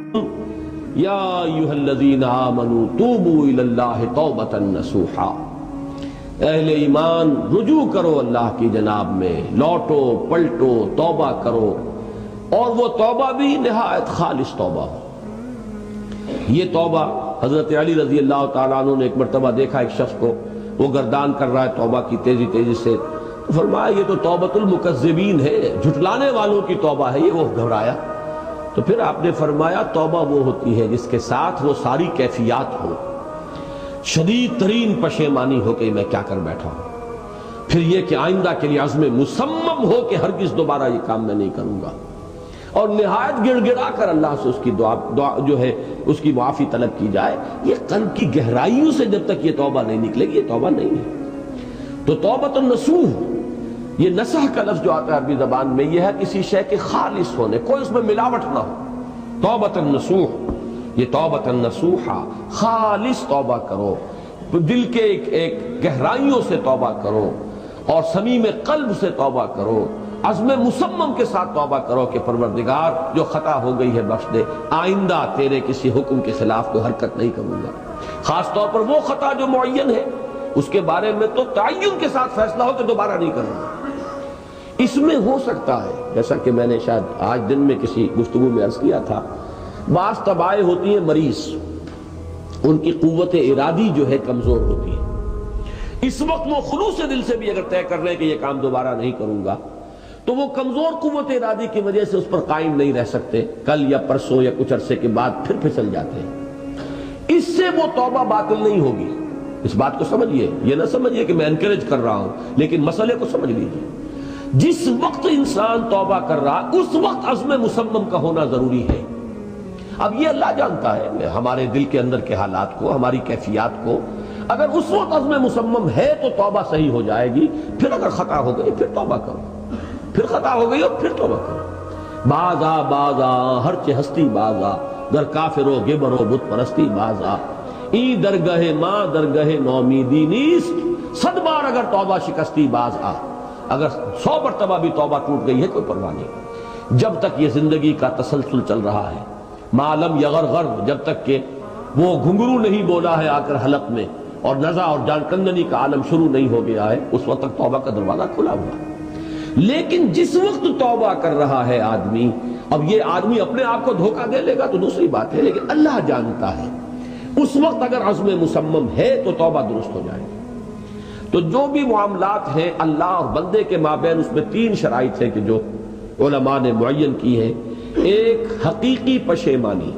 یا ایھا الذین آمنوا توبوا الی اللہ توبۃ نصوحا، اہل ایمان رجوع کرو اللہ کی جناب میں، لوٹو پلٹو توبہ کرو، اور وہ توبہ بھی نہایت خالص توبہ ہو۔ یہ توبہ حضرت علی رضی اللہ تعالیٰ عنہ نے ایک مرتبہ دیکھا ایک شخص کو، وہ گردان کر رہا ہے توبہ کی تیزی تیزی سے، فرمایا یہ تو توبۃ المکذبین ہے، جھٹلانے والوں کی توبہ ہے یہ۔ وہ گھبرایا، تو پھر آپ نے فرمایا توبہ وہ ہوتی ہے جس کے ساتھ وہ ساری کیفیات ہو، شدید ترین پشیمانی ہو کہ میں کیا کر بیٹھا ہوں، پھر یہ کہ آئندہ کے لیے عزم مصمم ہو کہ ہرگز دوبارہ یہ کام میں نہیں کروں گا، اور نہایت گڑ گڑا کر اللہ سے اس کی دعا جو ہے اس کی معافی طلب کی جائے۔ یہ قلب کی گہرائیوں سے جب تک یہ توبہ نہیں نکلے گی یہ توبہ نہیں ہے۔ تو توبۃ النصوح، یہ نصح کا لفظ جو آتا ہے عربی زبان میں، یہ ہے کسی شے کے خالص ہونے، کوئی اس میں ملاوٹ نہ ہو۔ توبۃ النصوح، یہ توبۃ النصوحہ، خالص توبہ کرو، دل کے ایک گہرائیوں سے توبہ کرو، اور صمیم قلب سے توبہ کرو، عزم مصمم کے ساتھ توبہ کرو کہ پروردگار جو خطا ہو گئی ہے بخش دے، آئندہ تیرے کسی حکم کے خلاف کوئی حرکت نہیں کروں گا۔ خاص طور پر وہ خطا جو معین ہے اس کے بارے میں تو تعین کے ساتھ فیصلہ ہو کہ دوبارہ نہیں کروں گا۔ اس میں ہو سکتا ہے، جیسا کہ میں نے شاید آج دن میں کسی گفتگو میں عرض کیا تھا، بعض طبائع ہوتی ہیں مریض، ان کی قوت ارادی جو ہے کمزور ہوتی ہے۔ اس وقت وہ خلوص دل سے بھی اگر طے کر رہے ہیں کہ یہ کام دوبارہ نہیں کروں گا، تو وہ کمزور قوت ارادی کی وجہ سے اس پر قائم نہیں رہ سکتے، کل یا پرسوں یا کچھ عرصے کے بعد پھر پھسل جاتے ہیں۔ اس سے وہ توبہ باطل نہیں ہوگی۔ اس بات کو سمجھیے، یہ نہ سمجھیے کہ میں انکریج کر رہا ہوں، لیکن مسئلے کو سمجھ لیجیے۔ جس وقت انسان توبہ کر رہا اس وقت عزم مصمم کا ہونا ضروری ہے۔ اب یہ اللہ جانتا ہے ہمارے دل کے اندر کے حالات کو، ہماری کیفیات کو۔ اگر اس وقت عزم مصمم ہے تو توبہ صحیح ہو جائے گی، پھر اگر خطا ہو گئی پھر توبہ کرو، پھر خطا ہو گئی اور پھر توبہ کرو۔ بازا بازا ہر چہ ہستی بازا، در کافر و گبر و بت پرستی بازا، این درگاہ ماں درگاہ نومیدی نیست، صد بار اگر توبہ شکستی باز آ۔ اگر 100 مرتبہ بھی توبہ ٹوٹ گئی ہے کوئی پرواہ نہیں، جب تک یہ زندگی کا تسلسل چل رہا ہے۔ معلم یغرغر، جب تک کہ وہ گھنگرو نہیں بولا ہے آ کر حلق میں، اور نزع اور جان کندنی کا عالم شروع نہیں ہو گیا ہے، اس وقت تک توبہ کا دروازہ کھلا ہوا ہے۔ لیکن جس وقت توبہ کر رہا ہے آدمی، اب یہ آدمی اپنے آپ کو دھوکہ دے لے گا تو دوسری بات ہے، لیکن اللہ جانتا ہے اس وقت اگر عزم مصمم ہے تو توبہ درست ہو جائے گی۔ تو جو بھی معاملات ہیں اللہ اور بندے کے مابین، اس میں 3 شرائط ہیں کہ جو علماء نے معین کی ہے۔ ایک حقیقی پشیمانی،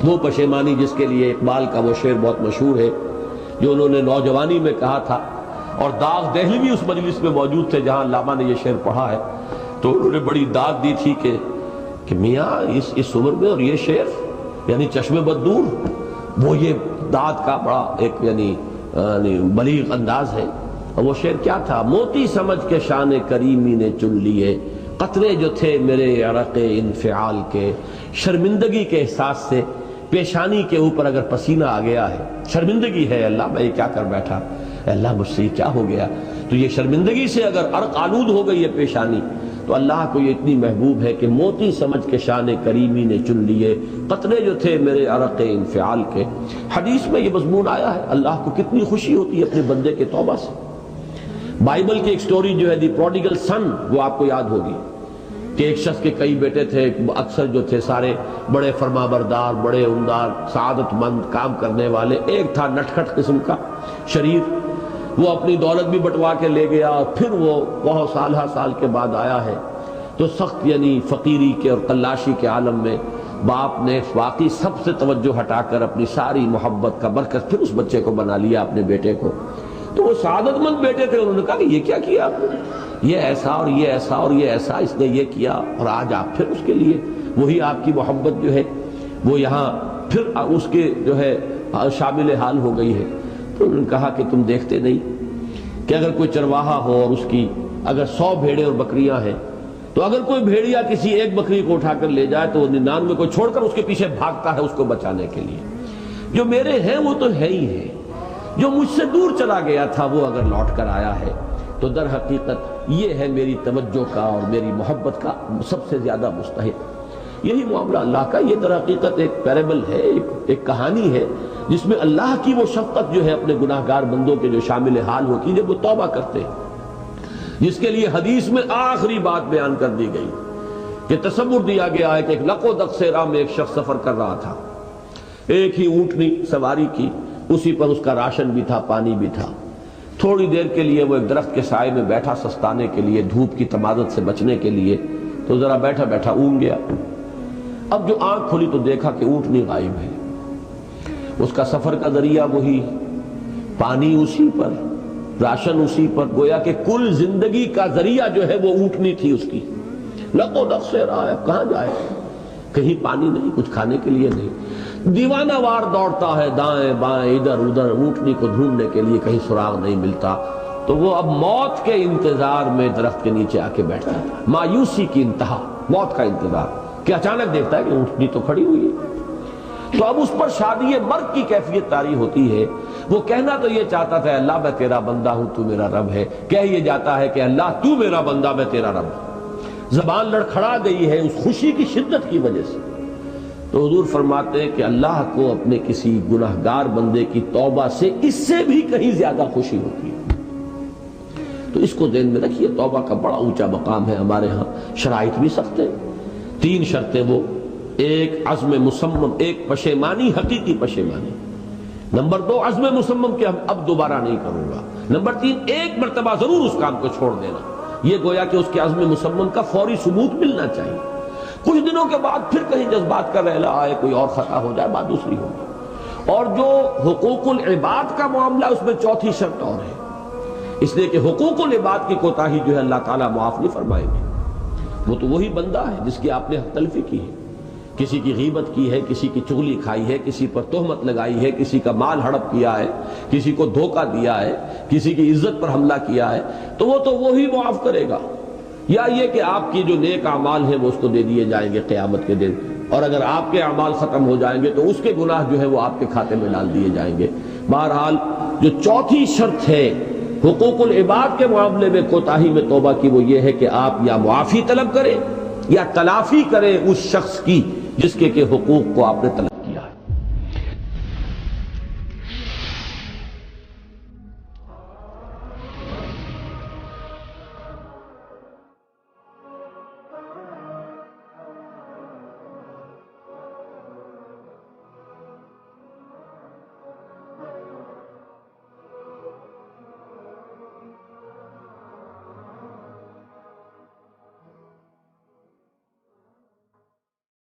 وہ پشیمانی جس کے لیے اقبال کا وہ شعر بہت مشہور ہے جو انہوں نے نوجوانی میں کہا تھا، اور داغ دہلوی اس مجلس میں موجود تھے جہاں علامہ نے یہ شعر پڑھا ہے، تو انہوں نے بڑی داد دی تھی کہ میاں اس عمر میں اور یہ شعر یعنی چشم بد دور، وہ یہ داد کا بڑا ایک یعنی بلیغ انداز ہے۔ اور وہ شعر کیا تھا؟ موتی سمجھ کے شان کریمی نے چن لیے، قطرے جو تھے میرے عرق انفعال کے، شرمندگی کے احساس سے پیشانی کے اوپر اگر پسینہ آ گیا ہے، شرمندگی ہے اللہ میں یہ کیا کر بیٹھا، اللہ مجھ سے کیا ہو گیا، تو یہ شرمندگی سے اگر عرق آلود ہو گئی ہے پیشانی، تو اللہ کو یہ اتنی محبوب ہے کہ موتی سمجھ کے شان کریمی نے چن لیے، قطرے جو تھے میرے عرق انفعال کے۔ حدیث میں یہ مضمون آیا ہے، اللہ کو کتنی خوشی ہوتی ہے اپنے بندے کے توبہ سے۔ بائبل کی ایک سٹوری جو ہے دی پروڈیگل سن، وہ آپ کو یاد ہوگی کہ ایک شخص کے کئی بیٹے تھے، اکثر جو تھے سارے بڑے فرمانبردار، بڑے عمدہ، سعادت مند کام کرنے والے، ایک تھا نٹکھٹ قسم کا شریر، وہ اپنی دولت بھی بٹوا کے لے گیا، اور پھر وہ بہت سال کے بعد آیا ہے تو سخت یعنی فقیری کے اور قلاشی کے عالم میں باپ نے واقعی سب سے توجہ ہٹا کر اپنی ساری محبت کا مرکز پھر اس بچے کو بنا لیا، اپنے بیٹے کو۔ تو وہ سعادت مند بیٹے تھے، انہوں نے کہا کہ یہ کیا کیا آپ نے، یہ ایسا اور یہ ایسا اور یہ ایسا اس نے یہ کیا، اور آج آپ پھر اس کے لیے وہی آپ کی محبت جو ہے وہ یہاں پھر اس کے جو ہے شامل حال ہو گئی ہے۔ تو انہوں نے کہا کہ تم دیکھتے نہیں کہ اگر کوئی چرواہا ہو اور اس کی اگر 100 بھیڑیں اور بکریاں ہیں، تو اگر کوئی بھیڑیا کسی ایک بکری کو اٹھا کر لے جائے تو وہ 99 کو چھوڑ کر اس کے پیچھے بھاگتا ہے اس کو بچانے کے لیے۔ جو میرے ہیں وہ تو ہے ہی ہے، جو مجھ سے دور چلا گیا تھا وہ اگر لوٹ کر آیا ہے تو در حقیقت یہ ہے میری توجہ کا اور میری محبت کا سب سے زیادہ مستحق۔ یہی معاملہ اللہ کا. یہ در حقیقت ایک پیرابل ہے، ایک کہانی ہے جس میں اللہ کی وہ شفقت جو ہے اپنے گناہگار بندوں کے جو شامل حال ہوتی ہے جب وہ توبہ کرتے ہیں، جس کے لیے حدیث میں آخری بات بیان کر دی گئی کہ تصور دیا گیا ہے کہ ایک لق و دق صحرا میں ایک شخص سفر کر رہا تھا. ایک ہی اونٹنی سواری کی، اسی پر اس کا راشن بھی تھا، پانی بھی تھا. تھوڑی دیر کے لیے وہ ایک درخت کے سائے میں بیٹھا سستانے کے لیے، دھوپ کی تمازت سے بچنے کے لیے. تو ذرا بیٹھا بیٹھا اونگ گیا. اب جو آنکھ کھلی تو دیکھا کہ اونٹنی غائب ہے. اس کا سفر کا ذریعہ وہی، پانی اسی پر، راشن اسی پر، گویا کہ کل زندگی کا ذریعہ جو ہے وہ اونٹنی تھی اس کی. لق و دق سے رہا ہے، کہاں جائے؟ کہیں پانی نہیں، کچھ کھانے کے لیے نہیں. دیوانہ وار دوڑتا ہے دائیں بائیں ادھر ادھر اونٹنی کو ڈھونڈنے کے لیے، کہیں سراغ نہیں ملتا. تو وہ اب موت کے انتظار میں درخت کے نیچے آ کے بیٹھتا تھا. مایوسی کی انتہا، موت کا انتظار کہ اچانک دیکھتا ہے کہ اونٹنی تو کھڑی ہوئی ہے. تو اب اس پر شادی مرگ کی کیفیت طاری ہوتی ہے. وہ کہنا تو یہ چاہتا تھا اللہ میں تیرا بندہ ہوں تو میرا رب ہے، کہہ یہ جاتا ہے کہ اللہ تو میرا بندہ میں تیرا رب ہوں. زبان لڑکھڑا گئی ہے اس خوشی کی شدت کی وجہ سے. تو حضور فرماتے ہیں کہ اللہ کو اپنے کسی گناہگار بندے کی توبہ سے اس سے بھی کہیں زیادہ خوشی ہوتی ہے. تو اس کو ذہن میں رکھیے، توبہ کا بڑا اونچا مقام ہے. ہمارے ہاں شرائط بھی سخت ہیں. 3 شرطیں وہ، ایک عزم مصمم، ایک پشیمانی، حقیقی پشیمانی. نمبر 2 عزم مصمم کہ اب دوبارہ نہیں کروں گا. نمبر 3 ایک مرتبہ ضرور اس کام کو چھوڑ دینا. یہ گویا کہ اس کے عزم مصمم کا فوری ثبوت ملنا چاہیے. کچھ دنوں کے بعد پھر کہیں جذبات کا رحلہ آئے، کوئی اور خطا ہو جائے، بات دوسری ہوگی. اور جو حقوق العباد کا معاملہ، اس میں 4تھی شرط اور ہے. اس لیے کہ حقوق العباد کی کوتاہی جو ہے اللہ تعالیٰ معاف نہیں فرمائیں گے. وہ تو وہی بندہ ہے جس کی آپ نے حق تلفی کی ہے، کسی کی غیبت کی ہے، کسی کی چغلی کھائی ہے، کسی پر تہمت لگائی ہے، کسی کا مال ہڑپ کیا ہے، کسی کو دھوکہ دیا ہے، کسی کی عزت پر حملہ کیا ہے. تو وہ تو وہی معاف کرے گا. یا یہ کہ آپ کی جو نیک اعمال ہیں وہ اس کو دے دیے جائیں گے قیامت کے دن، اور اگر آپ کے اعمال ختم ہو جائیں گے تو اس کے گناہ جو ہے وہ آپ کے کھاتے میں ڈال دیے جائیں گے. بہرحال جو 4تھی شرط ہے حقوق العباد کے معاملے میں کوتاہی میں توبہ کی، وہ یہ ہے کہ آپ یا معافی طلب کریں یا تلافی کریں اس شخص کی جس کے حقوق کو آپ نے طلب